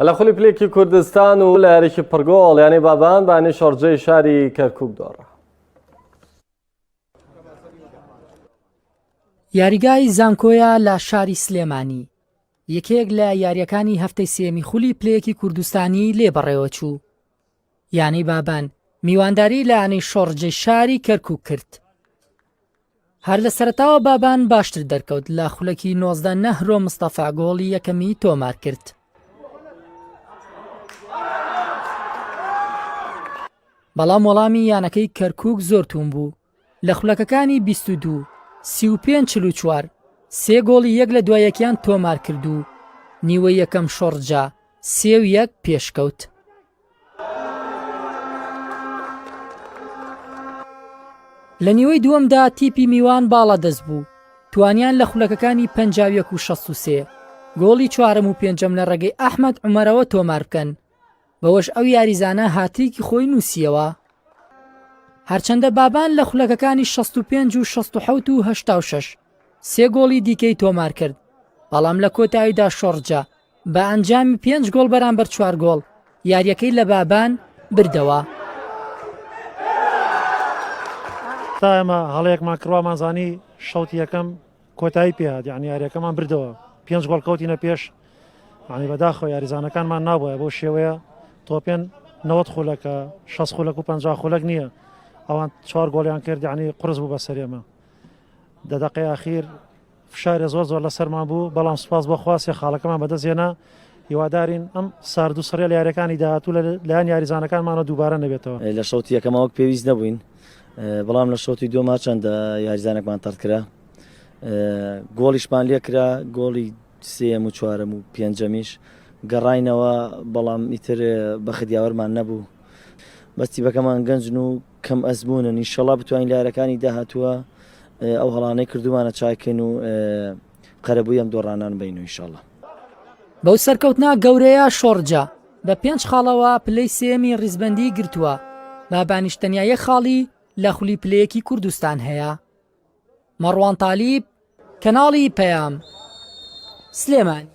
الأخولي بليكي كردستان ولا ريشي برغول يعني بابان باني شارجي شاري كركوك دورة یاریگای زانکۆیە لە شاری سلێمانی یەکێک لە یاریەکانی هەفتەی سێمی خولی پلەیەکی کوردستانی لێبەڕێوە چوو. یانەی بابان میوانداری لە یانەی شۆڕجەی شاری کەرکووک کرد. هەر لە سەرەتاوە بابان باشتر دەرکەوت لە خولەکی 19 نەهرۆ مستەفا گۆڵی یەکەمی تۆمار کرد. بەڵام وەڵامی یانەکەی کەرکووک زۆر توون بوو. لە خولەکەکانی 22 35-44 سێ گۆڵی یەک لە دوایەکیان تۆمار کرد و نیوە یەکەم شۆڕجە 3-1 پێشکەوت. لە نیوەی دووەمدا تیپی میوان باڵا دەست بوو. توانیان لە خولەکەکانی 51-63 گۆڵی چوارەم و پێنجەم لە ڕێگەی ئەحمەد عومەرەوە تۆمار بکەن. بەوەش ئەو یاریزانە هاتریکی خۆی نووسیەوە. هەرچەندە بابان لە خولەکەکانی 65-67-86 سێ گۆڵی دیکەی تۆمار کرد، بەڵام لە کۆتاییدا شۆڕجە بە ئەنجامی 5 گۆڵ بەرامبەر 4 گۆڵ یاریەکەی لە بابان بردەوە. تا ئێمە هەڵەیەکمان کڕوامانزانی شەوتی یەکەم کۆتایی پێهات، یعنی یاریەکەمان بردەوە 5 گۆڵ کەوتینە پێش، یعنی بەداخەوە یاریزانەکانمان نابووە بۆ شێوەیە تۆپێن 90 خولەکە 60 خولەک و 50 خولەک نییە، ئەوان 4 گۆڵیان کرد، یعنی قرس بوو بە سەرێمە. دەدەقەی ئاخیر فشارێ زۆر زۆر لەسەرمان بوو، بەڵام سوپاس بۆ خواستێ خاڵەکەمان بەدەستێنا. هیوادارین ئەم سارد و سڕێ لە یاریەکانی داهاتوو لەلایەن یاریزانەکانمانە دووبارە نەبێتەوە. لە شەوتی یەکەمەوە پێویست نەبووین، بەڵام لە شەوتی دووەما چەندە یاریزانێکمان تەرد کرا، گۆڵیشمان لێ کرا، گۆڵی سێم و چوارەم و پێنجەمیش گەڕاینەوە، بەڵام ئیتر بەخدیاوەرمان نەبوو. بەستی بەکەمان گەنجن و کەم ئەزمونن، ئینشەڵا بتوانین لە یاریەکانی داهاتووە ئەو هەڵانەی کردومانە چاکەین و قەرەبووی ئەم دۆڕانان بین و ئینشەڵا. بەو سەرکەوتنا گەورەیە شۆڕجە بە 5 خاڵەوە پلەی سێمی ڕیزبەندی گرتووە. بابانیش تەنیا یەک خاڵی لە خولی پلەیەکی کوردستان هەیە. مەڕوان تالیب، کەناڵی پەیام، سلێمانی.